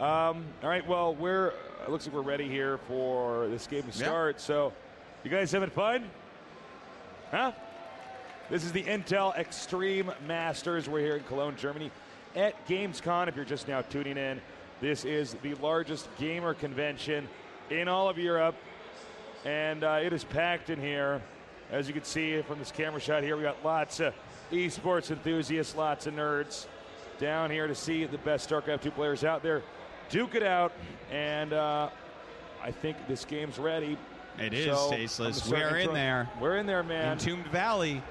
All right, well, it looks like we're ready here for this game to start. So, you guys having fun? Huh? This is the Intel Extreme Masters. We're here in Cologne, Germany at GamesCom. If you're just now tuning in, this is the largest gamer convention in all of Europe. And it is packed in here. As you can see from this camera shot here, we got lots of esports enthusiasts, lots of nerds down here to see the best StarCraft 2 players out there duke it out. And I think this game's ready. It is, Tasteless. We're in there. We're in there, man. Entombed Valley.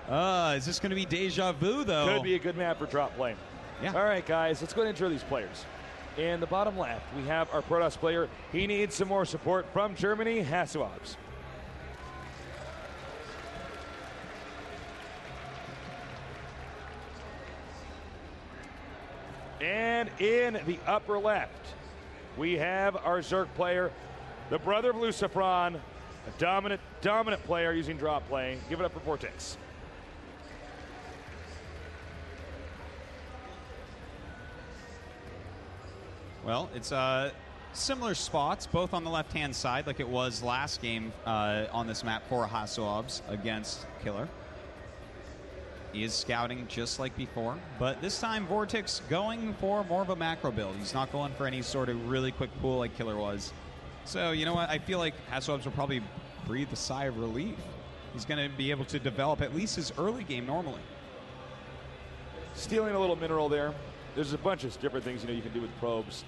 Is this going to be deja vu, though? Could be a good map for drop play. Yeah. All right, guys, let's go ahead and intro these players. In the bottom left, we have our Protoss player. He needs some more support from Germany, Hasu. And in the upper left, we have our Zerg player, the brother of Lucifron, a dominant player using drop play. Give it up for VortiX. Well, it's similar spots, both on the left-hand side, like it was last game on this map for Hasu against Killer. He is scouting just like before, but this time VortiX going for more of a macro build. He's not going for any sort of really quick pull like Killer was. So, you know what? I feel like Hasu will probably breathe a sigh of relief. He's going to be able to develop at least his early game normally. Stealing a little mineral there. There's a bunch of different things you can do with probes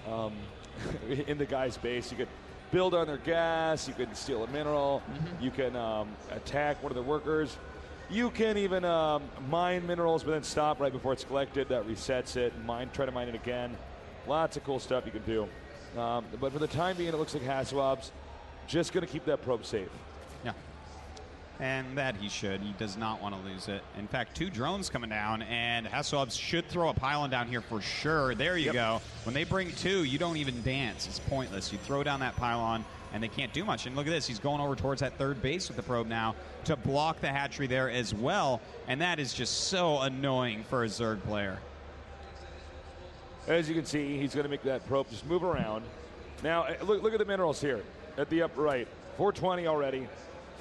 in the guy's base. You could build on their gas. You can steal a mineral. Mm-hmm. You can attack one of the workers. You can even mine minerals, but then stop right before it's collected. That resets it. Try to mine it again. Lots of cool stuff you can do. But for the time being, it looks like Hasu just going to keep that probe safe. Yeah. And that he should. He does not want to lose it. In fact, 2 drones coming down, and Hasu should throw a pylon down here for sure. There you go. When they bring 2, you don't even dance. It's pointless. You throw down that pylon, and they can't do much. And look at this. He's going over towards that third base with the probe now to block the hatchery there as well. And that is just so annoying for a Zerg player. As you can see, he's going to make that probe just move around. Now, look at the minerals here at the upper right. 420 already.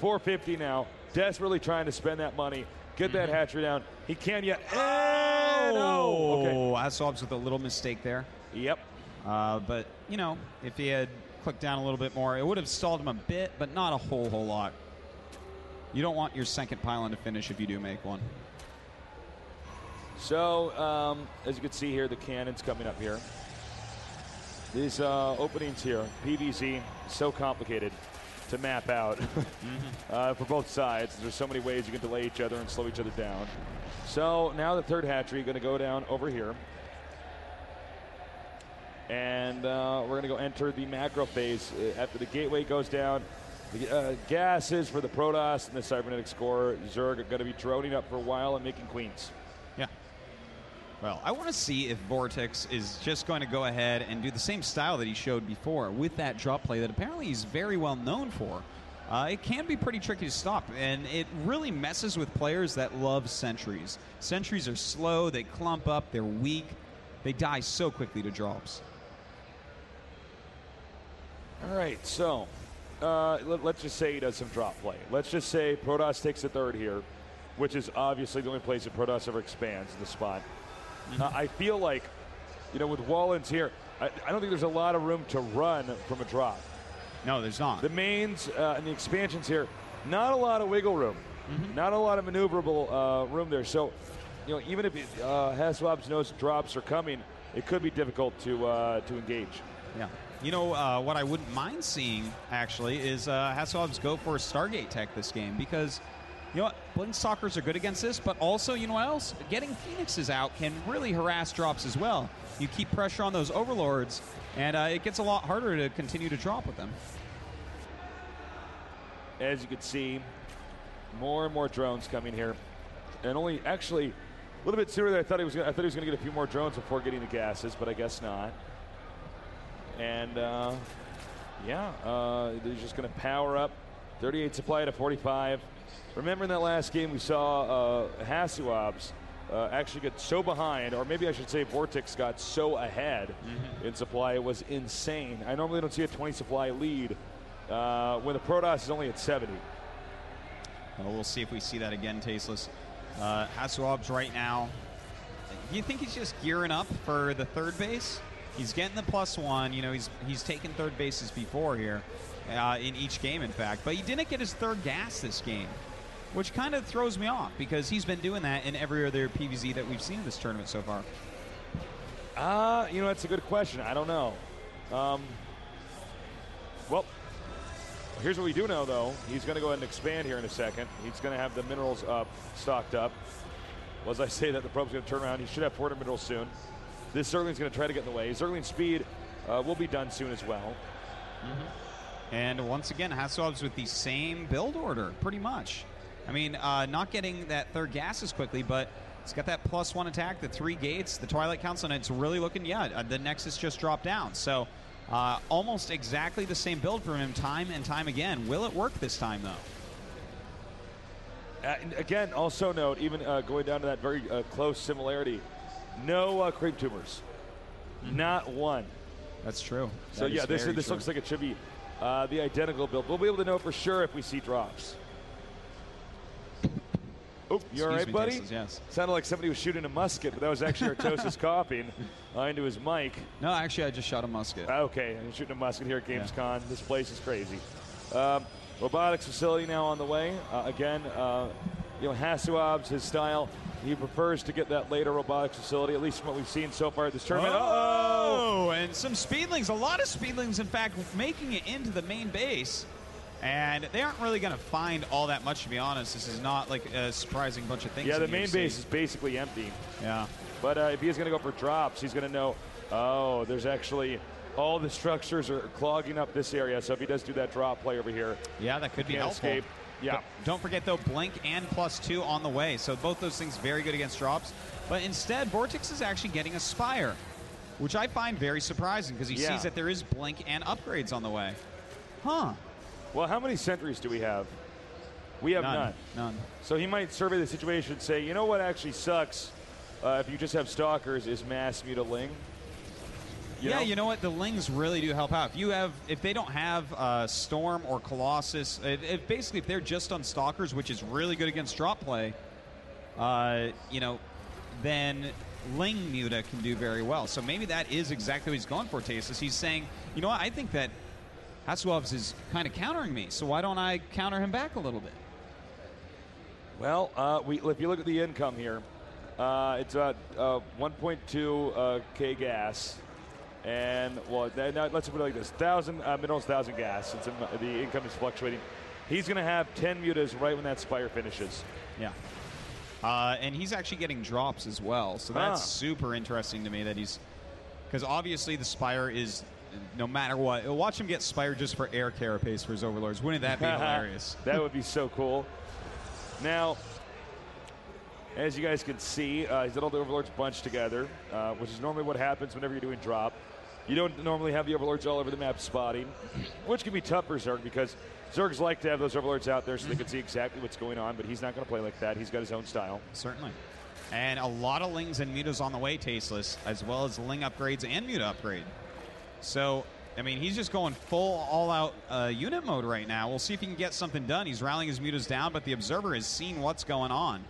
450 now. Desperately trying to spend that money. Get that hatchery down. He can't yet. Oh! Okay. Hasu with a little mistake there. Yep. But, if he had clicked down a little bit more, it would have stalled him a bit, but not a whole lot. You don't want your second pylon to finish if you do make one. So, as you can see here, the cannons coming up here. These openings here, PVZ, so complicated to map out for both sides. There's so many ways you can delay each other and slow each other down. So now the third hatchery going to go down over here. And we're going to go enter the macro phase. After the gateway goes down, the gases for the Protoss and the Cybernetics core Zerg are going to be droning up for a while and making queens. Yeah. Well, I want to see if VortiX is just going to go ahead and do the same style that he showed before with that drop play that apparently he's very well known for. It can be pretty tricky to stop, and it really messes with players that love sentries. Sentries are slow, they clump up, they're weak, they die so quickly to drops. All right, so let's just say he does some drop play. Let's just say Protoss takes the third here, which is obviously the only place that Protoss ever expands, the spot. I feel like, with Wallens here, I don't think there's a lot of room to run from a drop. No, there's not. The mains and the expansions here, not a lot of wiggle room. Not a lot of maneuverable room there. So, even if Hasu knows drops are coming, it could be difficult to engage. Yeah. What I wouldn't mind seeing, actually, is Hasu go for a Stargate tech this game, because Blink Stalkers are good against this, but also, what else? Getting Phoenixes out can really harass drops as well. You keep pressure on those Overlords, and it gets a lot harder to continue to drop with them. As you can see, more and more drones coming here. And only, actually, a little bit sooner than I thought he was going to get a few more drones before getting the gases, but I guess not. And, they're just going to power up. 38 supply to 45. Remember in that last game we saw Hasu actually get so behind, or maybe I should say VortiX got so ahead in supply. It was insane. I normally don't see a 20 supply lead when the Protoss is only at 70. Well, we'll see if we see that again, Tasteless. Hasu right now, do you think he's just gearing up for the third base? He's getting the +1. You know, he's taken third bases before here in each game, in fact. But he didn't get his third gas this game, which kind of throws me off because he's been doing that in every other PvZ that we've seen in this tournament so far. You know, that's a good question. I don't know. Well, here's what we do know, though. He's going to go ahead and expand here in a second. He's going to have the minerals stocked up. Well, as I say that, the probe's going to turn around. He should have 400 minerals soon. This Zergling's going to try to get in the way. Zergling speed will be done soon as well. And once again, Hasu with the same build order, pretty much. I mean, not getting that third gas as quickly, but it's got that +1 attack, the 3 gates, the Twilight Council, and it's really looking, the Nexus just dropped down. So almost exactly the same build from him time and time again. Will it work this time, though? Again, also note, even going down to that very close similarity, no creep tumors. Not one. That's true. So yeah, this looks like it should be the identical build. We'll be able to know for sure if we see drops. Oh, you all right, buddy? Tasteless, yes. Sounded like somebody was shooting a musket, but that was actually Artosis coughing into his mic. No, actually, I just shot a musket. Okay, I'm shooting a musket here at GamesCom. Yeah. This place is crazy. Robotics facility now on the way. Again, you know, Hasu, his style, he prefers to get that later robotics facility, at least from what we've seen so far at this tournament. Oh, and some speedlings, a lot of speedlings, in fact, making it into the main base. And they aren't really going to find all that much, to be honest. This is not like a surprising bunch of things. Yeah, the main base is basically empty. Yeah. But if he's going to go for drops, he's going to know, oh, there's actually all the structures are clogging up this area. So if he does do that drop play over here, yeah, that could be helpful. Escape. Yeah. But don't forget, though, Blink and +2 on the way. So both those things very good against drops. But instead, VortiX is actually getting a Spire, which I find very surprising because he sees that there is Blink and upgrades on the way. Huh. Well, how many sentries do we have? We have none. None. So he might survey the situation and say, you know what actually sucks if you just have stalkers is mass mutiling. You know what? The Lings really do help out. If they don't have Storm or Colossus, basically if they're just on Stalkers, which is really good against drop play, then Ling Muta can do very well. So maybe that is exactly what he's going for, Tasteless. He's saying, you know what? I think that Hasu is kind of countering me, so why don't I counter him back a little bit? Well, if you look at the income here, it's about 1.2 K gas. And, well, let's put it like this. 1,000 minerals, 1,000 gas. The income is fluctuating. He's going to have 10 mutas right when that Spire finishes. Yeah. And he's actually getting drops as well. So that's super interesting to me that he's... Because obviously the Spire is, no matter what... Watch him get Spire just for air carapace for his Overlords. Wouldn't that be hilarious? That would be so cool. Now, as you guys can see, he's got all the Overlords bunched together, which is normally what happens whenever you're doing drop. You don't normally have the Overlords all over the map spotting, which can be tough for Zerg because Zergs like to have those Overlords out there so they can see exactly what's going on, but he's not going to play like that. He's got his own style. Certainly. And a lot of Lings and Mutas on the way, Tasteless, as well as Ling upgrades and Muta upgrade. So, I mean, he's just going full all-out unit mode right now. We'll see if he can get something done. He's rallying his Mutas down, but the Observer has seen what's going on.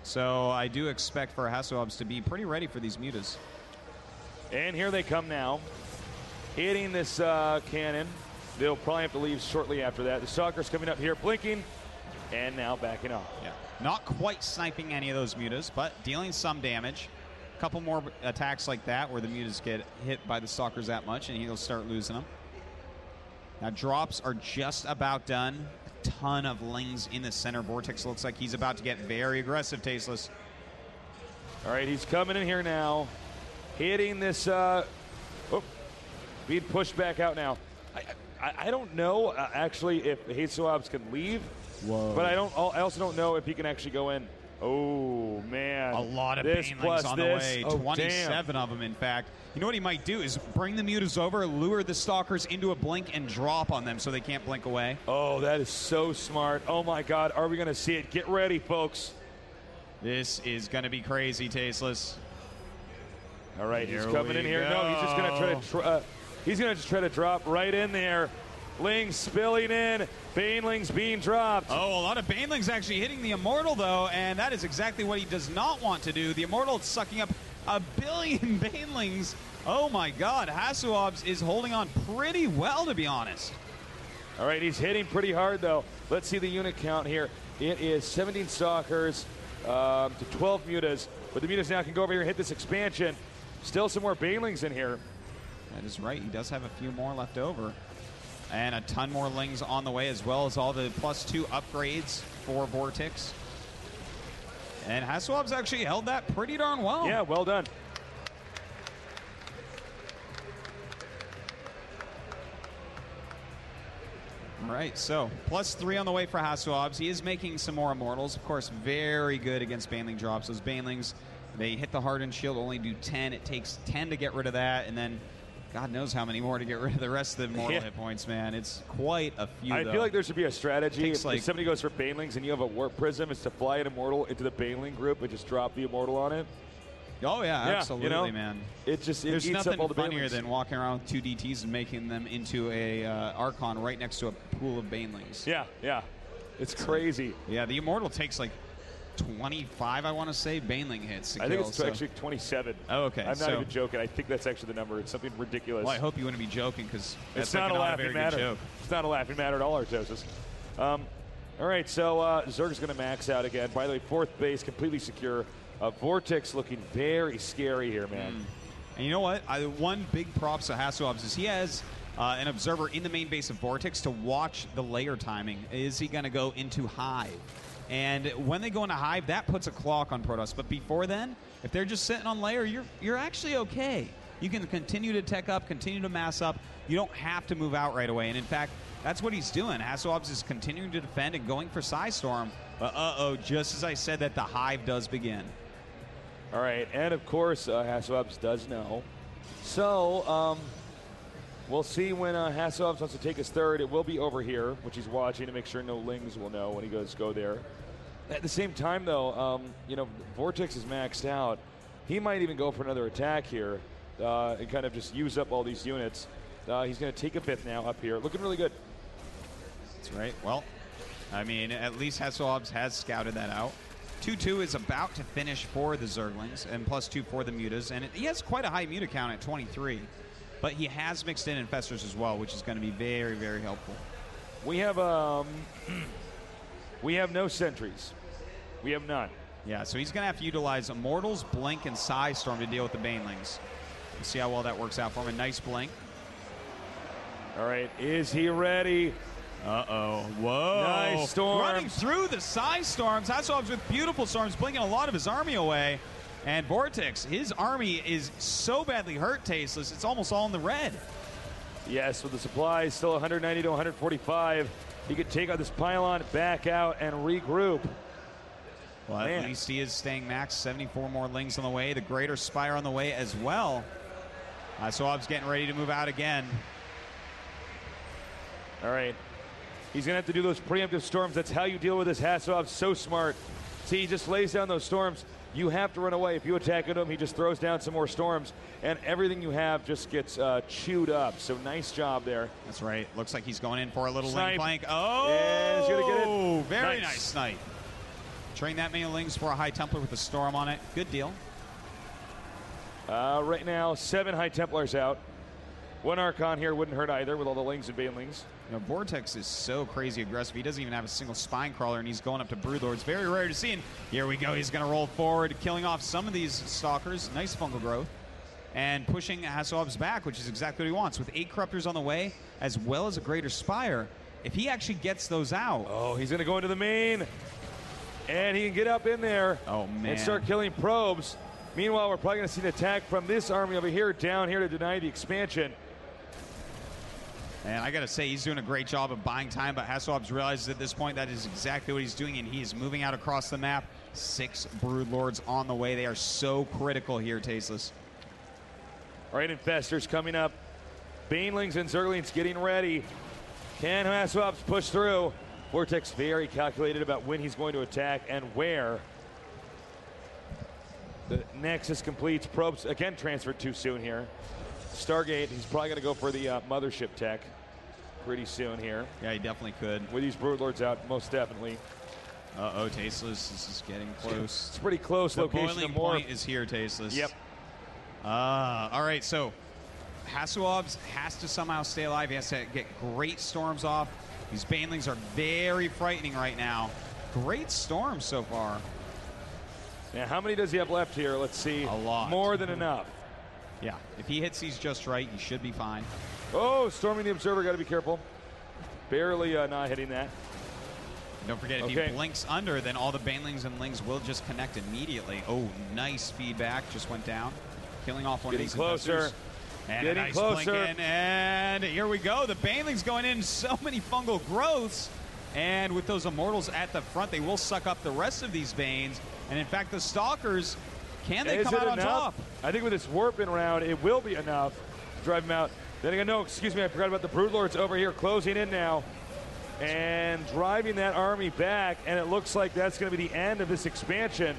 So I do expect for Hasu to be pretty ready for these Mutas. And here they come now, hitting this cannon. They'll probably have to leave shortly after that. The Stalker's coming up here, blinking, and now backing off. Yeah, not quite sniping any of those Mutas, but dealing some damage. A couple more attacks like that where the Mutas get hit by the Stalkers that much, and he'll start losing them. Now, drops are just about done. A ton of Lings in the center. VortiX looks like he's about to get very aggressive, Tasteless. All right, he's coming in here now. Hitting this, being pushed back out now. I don't know actually if Hasu can leave, but I also don't know if he can actually go in. Oh man, a lot of Banelings on the way. 27 of them, in fact. You know what he might do is bring the Mutas over, lure the Stalkers into a blink, and drop on them so they can't blink away. Oh, that is so smart. Oh my God, are we going to see it? Get ready, folks. This is going to be crazy, Tasteless. All right, he's coming in here. No, he's just going to try to he's going to just try to drop right in there. Lings spilling in. Banelings being dropped. Oh, a lot of Banelings actually hitting the Immortal, though, and that is exactly what he does not want to do. The Immortal is sucking up a billion Banelings. Oh, my God. Hasu is holding on pretty well, to be honest. All right, he's hitting pretty hard, though. Let's see the unit count here. It is 17 Stalkers to 12 Mutas. But the Mutas now can go over here and hit this expansion. Still some more Banelings in here. That is right. He does have a few more left over. And a ton more Lings on the way, as well as all the +2 upgrades for VortiX. And Hasu actually held that pretty darn well. Yeah, well done. All right, so +3 on the way for Hasu. He is making some more Immortals. Of course, very good against Baneling drops. Those Banelings, they hit the hardened shield, only do 10. It takes 10 to get rid of that, and then God knows how many more to get rid of the rest of the Immortal hit points, man. It's quite a few, I feel like there should be a strategy. If like, somebody goes for Banelings and you have a Warp Prism, is to fly an Immortal into the Baneling group and just drop the Immortal on it. Oh, yeah, absolutely, you know, man. There's eats nothing up all the funnier than walking around with 2 DTs and making them into a Archon right next to a pool of Banelings. Yeah, yeah. It's crazy. Yeah, the Immortal takes like 25, I want to say, Baneling hits to I kill, think it's actually 27. Oh, okay. I'm not even joking. I think that's actually the number. It's something ridiculous. Well, I hope you wouldn't be joking, because it's not a laughing matter. It's not a laughing matter at all, Artosis. All right, so Zerg's going to max out again. By the way, 4th base completely secure. VortiX looking very scary here, man. And you know what? One big props to Hasu is he has an observer in the main base of VortiX to watch the layer timing. Is he going to go into Hive? And when they go into Hive, that puts a clock on Protoss. But before then, if they're just sitting on layer, you're actually okay. You can continue to tech up, continue to mass up. You don't have to move out right away. And in fact, that's what he's doing. Hasu is continuing to defend and going for Psystorm. But just as I said that, the Hive does begin. All right, and of course, Hasu does know. So, we'll see when Hasu wants to take his 3rd. It will be over here, which he's watching to make sure no Lings will know when he goes go there. At the same time, though, you know, VortiX is maxed out. He might even go for another attack here and kind of just use up all these units. He's going to take a bit now up here. Looking really good. That's right. Well, I mean, at least Hasu has scouted that out. 2-2 is about to finish for the Zerglings, and +2 for the Mutas. And he has quite a high Muta count at 23. But he has mixed in Infestors as well, which is going to be very, very helpful. We have no sentries. We have none. Yeah, so he's going to have to utilize Immortals, Blink, and Psystorm to deal with the Banelings. We'll see how well that works out for him. A nice Blink. All right, is he ready? Uh-oh. Whoa. Nice storm. Running through the Psystorms. Hasu with beautiful storms, blinking a lot of his army away. And VortiX, his army is so badly hurt, Tasteless, it's almost all in the red. Yes, with the supplies still 190 to 145. He could take out this pylon, back out, and regroup. Well, at least he is staying max. 74 more Lings on the way. The Greater Spire on the way as well. Hasu getting ready to move out again. All right. He's going to have to do those preemptive storms. That's how you deal with this. Hasu so smart. See, he just lays down those storms. You have to run away. If you attack into him, he just throws down some more storms, and everything you have just gets chewed up. So nice job there. That's right. Looks like he's going in for a little Snipe. Ling flank. Oh, yeah, he's going to get it. Very nice snipe. Train that many Lings for a High Templar with a storm on it. Good deal. Right now, 7 High Templars out. 1 Archon here wouldn't hurt either with all the Lings and Banelings. You know, VortiX is so crazy aggressive. He doesn't even have a single Spine Crawler, and he's going up to Broodlords. Very rare to see. And here we go. He's going to roll forward, killing off some of these Stalkers. Nice fungal growth. And pushing Hasu back, which is exactly what he wants. With 8 Corruptors on the way, as well as a Greater Spire, if he actually gets those out. Oh, he's going to go into the main. And he can get up in there. Oh, man. And start killing probes. Meanwhile, we're probably going to see an attack from this army over here, down here to deny the expansion. And I got to say, he's doing a great job of buying time, but Hasu realizes at this point that is exactly what he's doing, and he is moving out across the map. 6 Broodlords on the way. They are so critical here, Tasteless. All right, Infestors coming up. Banelings and Zerglings getting ready. Can Hasu push through? VortiX very calculated about when he's going to attack and where. Nexus completes. Probes again transferred too soon here. Stargate, he's probably going to go for the mothership tech pretty soon here. Yeah, he definitely could. With these Broodlords out, most definitely. Uh-oh, Tasteless. This is getting close. It's pretty close. The location boiling of more. point is here, Tasteless. Yep. All right, so Hasuobs has to somehow stay alive. He has to get great storms off. These Banelings are very frightening right now. Great storms so far. Now, how many does he have left here? Let's see. A lot. More than enough. Yeah, if he hits these just right, he should be fine. Oh, storming the Observer. Got to be careful. Barely not hitting that. And don't forget, if he blinks under, then all the Banelings and Lings will just connect immediately. Oh, nice feedback. Just went down. Killing off one of these closer. Infestors. And Getting a nice closer. blink in, and here we go. The Banelings going in, so many fungal growths. And with those Immortals at the front, they will suck up the rest of these Banes. And in fact, the Stalkers, can they come out on top? I think with this warping round, it will be enough to drive him out. Then again, no, excuse me, I forgot about the Broodlords over here closing in now and driving that army back. And it looks like that's going to be the end of this expansion.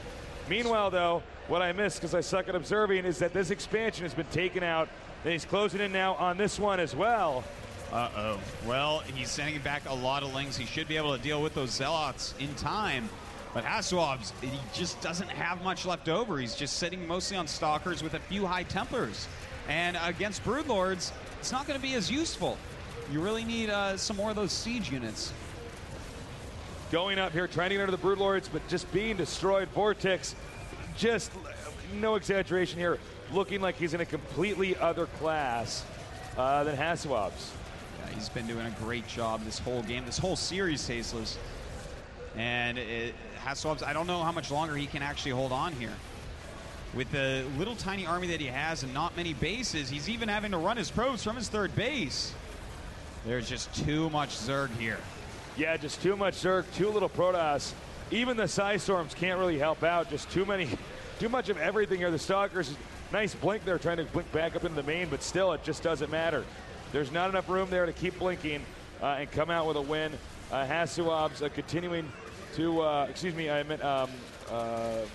Meanwhile, though, what I missed because I suck at observing is that this expansion has been taken out. And he's closing in now on this one as well. Uh-oh. Well, he's sending back a lot of Lings. He should be able to deal with those Zealots in time. But Hasuobs, he just doesn't have much left over. He's just sitting mostly on Stalkers with a few High Templars. And against Broodlords, it's not going to be as useful. You really need some more of those siege units. Going up here, trying to get under the Broodlords, but just being destroyed. VortiX, just no exaggeration here, looking like he's in a completely other class than Hasuobs. Yeah, he's been doing a great job this whole game, this whole series, Tasteless. And Hasuobs, I don't know how much longer he can actually hold on here. With the little tiny army that he has and not many bases, he's even having to run his probes from his third base. There's just too much Zerg here. Yeah, just too much Zerg, too little Protoss. Even the Psystorms can't really help out. Just too much of everything here. The Stalkers, nice blink there, trying to blink back up into the main, but still, it just doesn't matter. There's not enough room there to keep blinking and come out with a win. Hasuobs continuing to,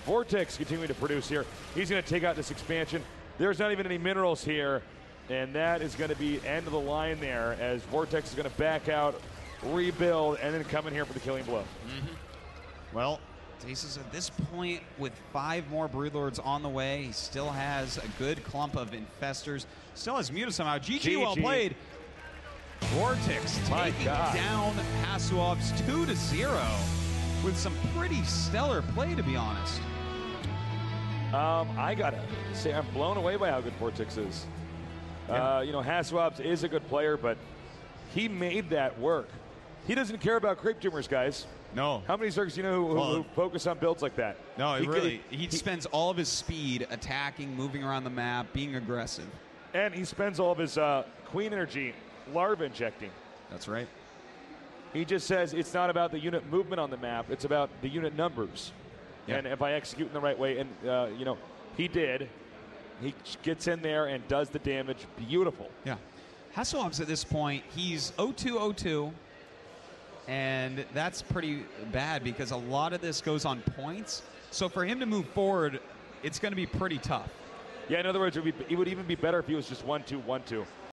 VortiX continuing to produce here. He's going to take out this expansion. There's not even any minerals here, and that is going to be end of the line there as VortiX is going to back out, rebuild, and then come in here for the killing blow. Well, Tasteless at this point, with 5 more Broodlords on the way, he still has a good clump of Infestors. Still has Muta somehow. GG, well played. VortiX taking down Hasuobs 2-0 with some pretty stellar play, to be honest. I gotta say, I'm blown away by how good VortiX is. Yeah. Hasuobs is a good player, but he made that work. He doesn't care about creep tumors, guys. No. How many Zergs do you know who focus on builds like that? No, he spends all of his speed attacking, moving around the map, being aggressive. And he spends all of his queen energy larva injecting. That's right. He just says it's not about the unit movement on the map, it's about the unit numbers. Yeah. And if I execute in the right way, and he did, he gets in there and does the damage. Beautiful. Yeah. Hasuobs at this point, he's 0-2-0-2. And that's pretty bad because a lot of this goes on points. So for him to move forward, it's going to be pretty tough. Yeah, in other words, it would even be better if he was just 1-2-1-2.